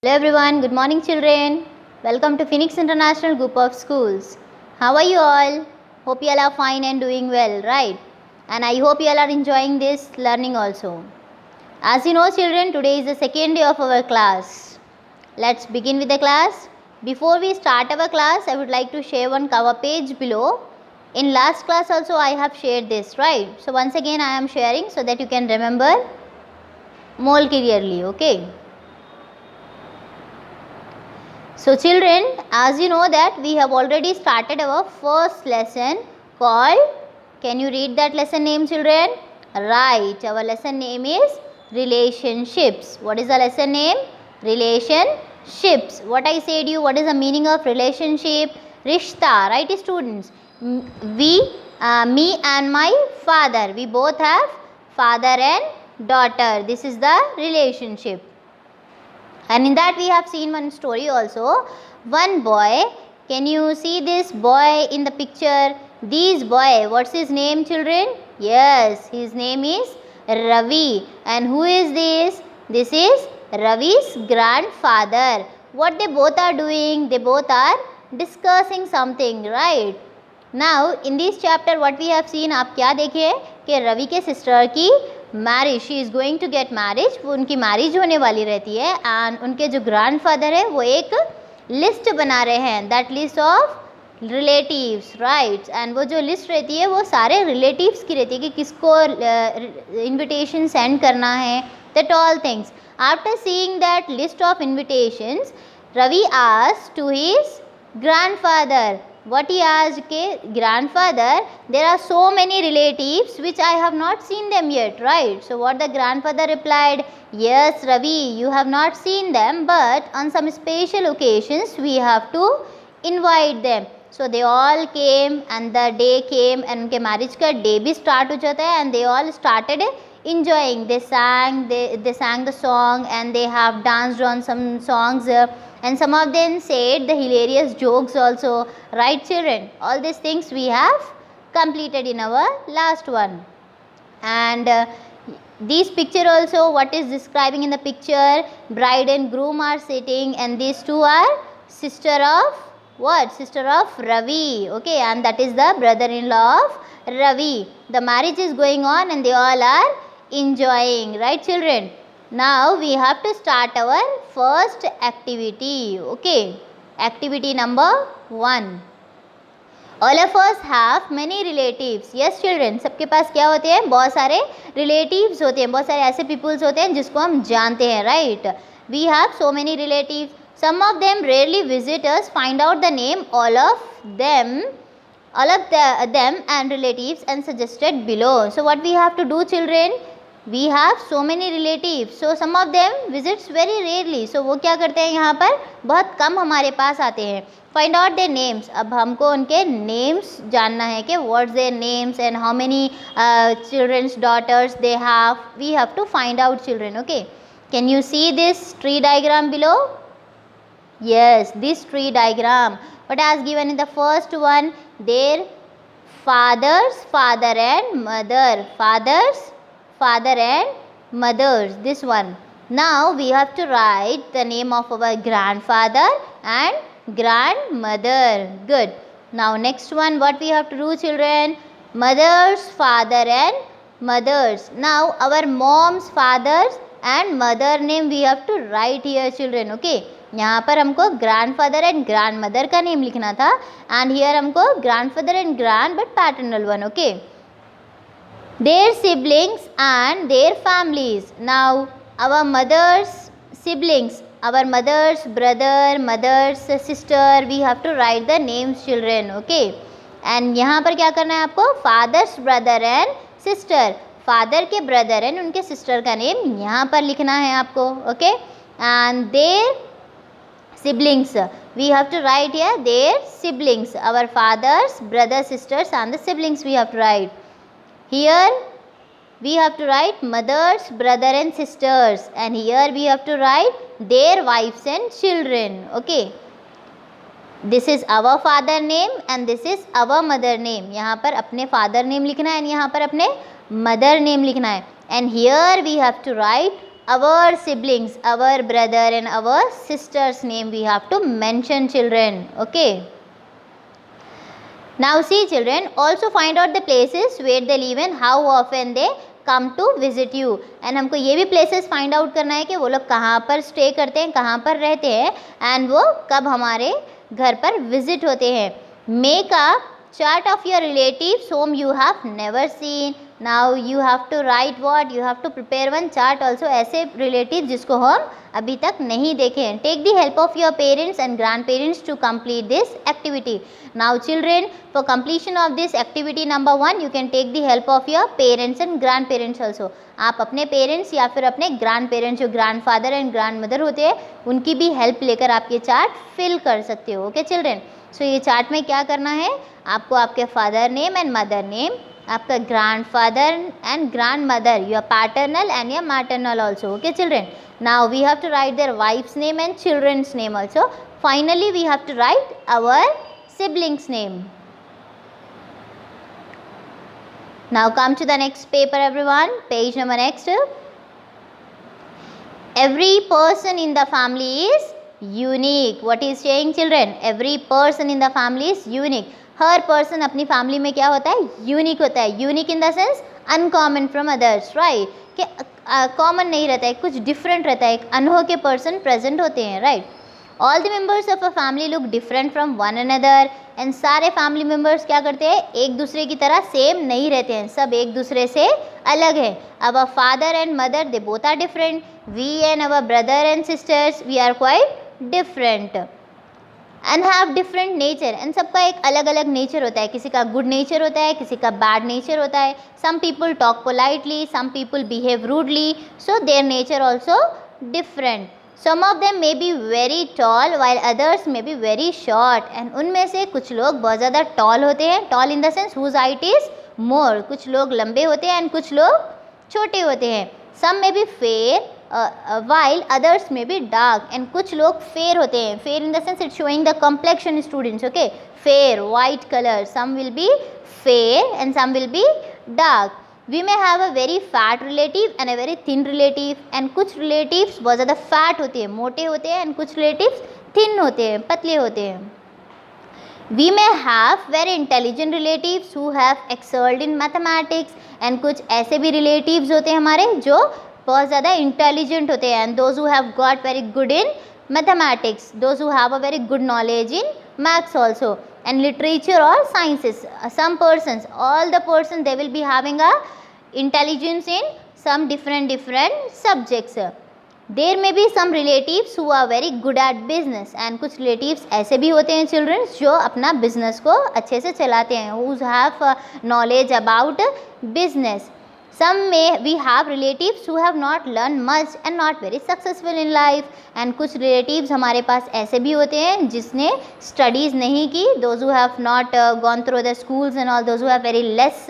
Hello everyone, good morning children. Welcome to Phoenix International Group of Schools. How are you all? Hope you all are fine and doing well, right? And I hope you all are enjoying this learning also. As you know children, today is the second day of our class. Let's begin with the class. Before we start our class, I would like to share one cover page below. In last class also I have shared this, right? So once again I am sharing so that you can remember more clearly, okay? So children, as you know that we have already started our first lesson called, can you read that lesson name children? Right, our lesson name is relationships. What is the lesson name? Relationships. What I said you, what is the meaning of relationship? Rishta, right students? Me and my father, we both have father and daughter. This is the relationship. And in that we have seen one story also. One boy, can you see this boy in the picture? This boy, what's his name children? Yes, his name is Ravi. And who is this? This is Ravi's grandfather. What they both are doing? They both are discussing something, right? Now in this chapter what we have seen, आप क्या देखे कि रवि के sister की marriage, she is going to get marriage, वो उनकी marriage होने वाली रहती है एंड उनके जो ग्रैंडफादर है वो एक लिस्ट बना रहे हैं, that list of relatives, right. And वो जो लिस्ट रहती है वो सारे रिलेटिव्स की रहती है कि किसको इनविटेशन सेंड करना है, that all things. After seeing that list of invitations, Ravi asked to his grandfather. What he asked, okay, grandfather, there are so many relatives which I have not seen them yet, right? So what the grandfather replied, yes Ravi, you have not seen them, but on some special occasions we have to invite them. So they all came and the day came and उनके marriage का day भी start हो जाता है and they all started enjoying. They sang the song and they have danced on some songs and some of them said the hilarious jokes also, right children? All these things we have completed in our last one. And this picture also, what is describing in the picture? Bride and groom are sitting and these two are sister of what? Sister of Ravi, okay, and that is the brother-in-law of Ravi. The marriage is going on and they all are enjoying, right children? Now we have to start our first activity, okay. Activity number 1. All of us have many relatives. Yes children, सबके पास क्या होते हैं? बहुत सारे relatives होते हैं, बहुत सारे ऐसे peoples होते हैं जिसको हम जानते हैं, right? We have so many relatives. Some of them rarely visit us. Find out the name all of them and relatives and suggested below. So what we have to do children? We have so many relatives, so some of them visits very rarely. So वो क्या करते हैं यहाँ पर? बहुत कम हमारे पास आते हैं. Find out their names. अब हमको उनके names जानना है कि what's their names and how many children's daughters they have. We have to find out children, okay. Can you see this tree diagram below? Yes, this tree diagram. What has given in the first one? Their father and mother. Father and mothers, this one. Now we have to write the name of our grandfather and grandmother. Good. Now next one, what we have to do children? Mother's father and mothers. Now our mom's father's and mother name we have to write here children, okay. यहाँ पर हमको grandfather and grandmother का name लिखना था and here हमको grandfather and grand but paternal one, okay. Their siblings and their families. Now our mother's siblings, our mother's brother, mother's sister, we have to write the names children, okay. And यहाँ पर क्या करना है आपको? Father's brother and sister, father के brother and उनके sister का name यहाँ पर लिखना है आपको, okay. And their siblings, we have to write here their siblings, our father's brothers, sisters and the siblings we have to write. Here we have to write mother's brother and sisters and here we have to write their wives and children, okay. This is our father name and this is our mother name. यहाँ पर अपने father name लिखना है and यहाँ पर अपने mother name लिखना है. And here we have to write our siblings, our brother and our sister's name we have to mention, children. Okay. Now see children, also find out the places where they live and how often they come to visit you. And हमको ये भी places find out करना है कि वो लोग कहाँ पर stay करते हैं, कहाँ पर रहते हैं and वो कब हमारे घर पर visit होते हैं. Make a chart of your relatives whom you have never seen. Now you have to write what? You have to prepare one chart also. ऐसे relatives जिसको हम अभी तक नहीं देखे हैं. Take the help of your parents and grandparents to complete this activity. Now children, for completion of this activity number 1, you can take the help of your parents and grandparents also. आप अपने parents या फिर अपने grand parents जो grandfather and grand mother होते हैं उनकी भी हेल्प लेकर आप ये चार्ट फिल कर सकते हो. Okay children. सो ये चार्ट में क्या करना है, आपको आपके father name and mother name, आपका grandfather and grandmother, your paternal and your maternal also. Okay children. Now we have to write their wife's name and children's name also. Finally we have to write our siblings name. Now come to the next paper everyone, page number next. Every person in the family is unique. What is saying children? Every person in the family is unique. Her person अपनी family में क्या होता है, unique होता है. Unique in the sense uncommon from others, right? कि common नहीं रहता है, कुछ different रहता है, एक अनोखे person present होते हैं, right? All the members of a family look different from one another. And सारे family members क्या करते हैं, एक दूसरे की तरह same नहीं रहते हैं, सब एक दूसरे से अलग है. Our father and mother, they both are different. We and our brother and sisters, we are quite different and have different nature. And सबका एक अलग अलग nature होता है, किसी का good nature होता है, किसी का bad nature होता है. Some people talk politely, some people behave rudely, so their nature also different. Some of them may be very tall while others may be very short. And उनमें से कुछ लोग बहुत ज़्यादा tall होते हैं, tall in the sense whose height is more. कुछ लोग लंबे होते हैं and कुछ लोग छोटे होते हैं. Some may be fair while others may be dark. And कुछ लोग fair होते हैं. Fair in the sense it's showing the complexion students. Okay, fair, white color. Some will be fair and some will be dark. We may have a very fat relative and a very thin relative. And कुछ relatives बहुत ज़्यादा fat होते हैं, मोटे होते हैं, and कुछ relatives thin होते हैं, पतले होते हैं. We may have very intelligent relatives who have excelled in mathematics. And कुछ ऐसे भी relatives होते हैं हमारे जो बहुत ज़्यादा intelligent होते हैं. And those who have got very good in mathematics, those who have a very good knowledge in maths also. And literature or sciences. Some persons, all the persons, they will be having a intelligence in some different subjects. There may be some relatives who are very good at business. And कुछ relatives ऐसे भी होते हैं children जो अपना business को अच्छे से चलाते हैं, who have knowledge about business. Some may we have relatives who have not learned much and not very successful in life. And कुछ relatives हमारे पास ऐसे भी होते हैं जिसने studies नहीं की, those who have not gone through the schools and all, those who have very less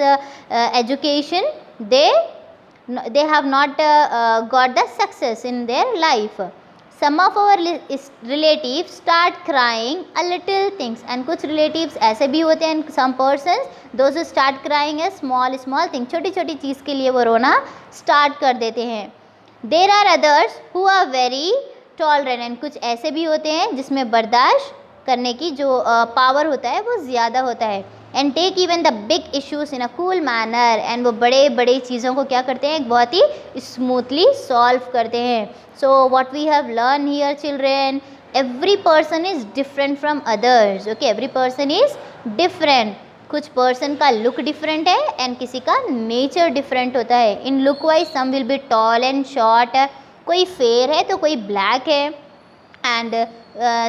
education, they have not got the success in their life. Some of our relatives start crying a little things. And कुछ relatives ऐसे भी होते हैं, some persons, those who start crying a small thing, छोटी छोटी चीज़ के लिए वो रोना start कर देते हैं. There are others who are very tolerant. And कुछ ऐसे भी होते हैं जिसमें बर्दाश्त करने की जो पावर होता है वो ज़्यादा होता है. And take even the big issues in a cool manner. And वो बड़े बड़े चीज़ों को क्या करते हैं, एक बहुत ही smoothly solve करते हैं. So what we have learned here children, every person is different from others. Okay, every person is different. कुछ person का look different है and किसी का nature different होता है. In look wise some will be tall and short. कोई fair है तो कोई black है. And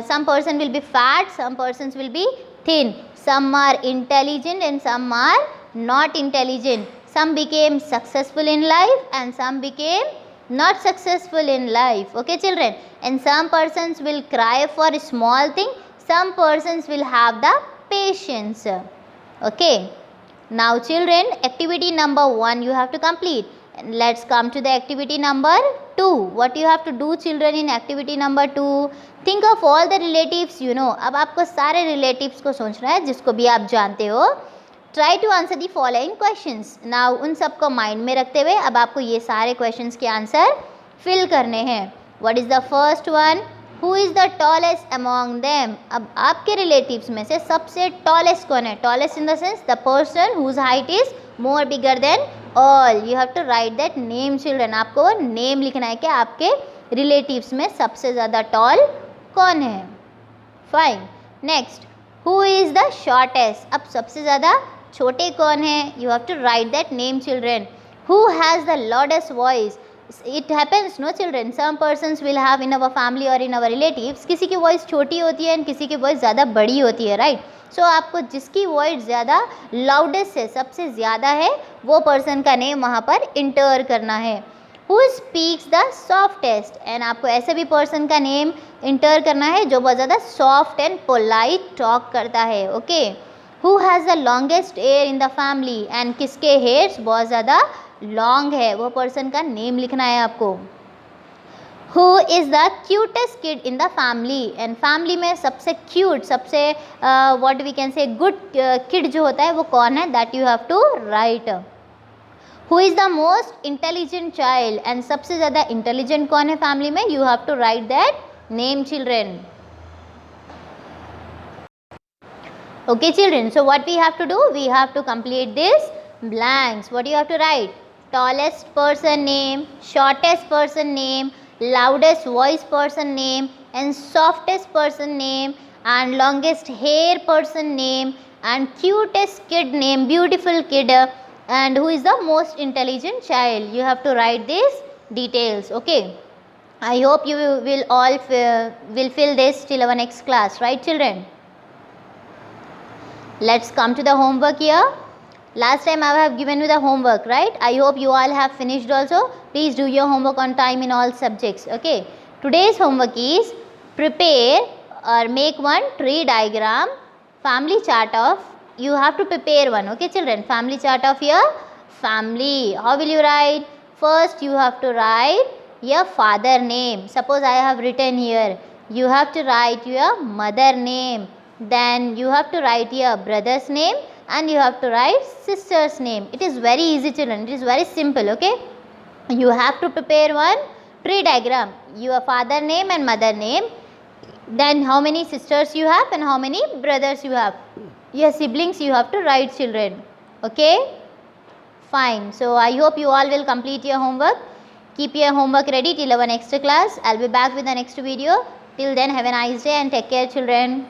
some person will be fat, some persons will be thin. Some are intelligent and some are not intelligent. Some became successful in life and some became not successful in life. Okay children. And some persons will cry for a small thing, some persons will have the patience. Okay, now children, activity number 1 you have to complete. And let's come to the activity number 2. What you have to do children in activity number 2, think of all the relatives you know. अब आपको सारे relatives को सोचना है जिसको भी आप जानते हो. Try to answer the following questions. Now उन सबको माइंड में रखते हुए अब आपको ये सारे questions के आंसर फिल करने हैं. What is the first one? Who is the tallest among them? अब आपके रिलेटिव्स में से सबसे tallest कौन है? Tallest in the sense the person whose height is more bigger than all. You have to write that name children. आपको वो name लिखना है कि आपके रिलेटिव्स में सबसे ज़्यादा tall कौन है. Fine. Next, who is the shortest? अब सबसे ज़्यादा छोटे कौन है? You have to write that name children. Who has the loudest voice? It happens no children, some persons will have in our family or in our relatives, किसी की voice छोटी होती है and किसी की वॉइस ज़्यादा बड़ी होती है, राइट. सो आपको जिसकी वॉइस ज़्यादा लाउडेस्ट है, सबसे ज़्यादा है, वो पर्सन का नेम वहाँ पर इंटर करना है. Who speaks the softest? And आपको ऐसे भी पर्सन का नेम इंटर करना है जो बहुत ज़्यादा सॉफ्ट एंड पोलाइट टॉक करता है. Okay. Who has the longest hair in the family? And किसके हेयर्स बहुत ज़्यादा लॉन्ग है, वो पर्सन का नेम लिखना है आपको. Who is the cutest kid in the family? And family में सबसे क्यूट, सबसे what we can say good kid जो होता है वो कौन है, that you have to write. Who is the most intelligent child? And सबसे ज़्यादा इंटेलिजेंट कौन है फैमिली में, you have to write that name children. Okay children, so what we have to do, we have to complete this blanks. What you have to write? Tallest person name, shortest person name, loudest voice person name, and softest person name, and longest hair person name, and cutest kid name, beautiful kid, and who is the most intelligent child. You have to write these details. Okay, I hope you will all will fill this till our next class, right children? Let's come to the homework here. Last time I have given you the homework, right? I hope you all have finished also. Please do your homework on time in all subjects. Okay. Today's homework is prepare or make one tree diagram, family chart of, you have to prepare one. Okay children, family chart of your family. How will you write? First you have to write your father name. Suppose I have written here. You have to write your mother name. Then you have to write your brother's name and you have to write sister's name. It is very easy children, it is very simple. Okay, you have to prepare one tree diagram, your father name and mother name, then how many sisters you have and how many brothers you have, your siblings you have to write children. Okay, fine. So I hope you all will complete your homework. Keep your homework ready till our next class. I'll be back with the next video. Till then, have a nice day and take care children.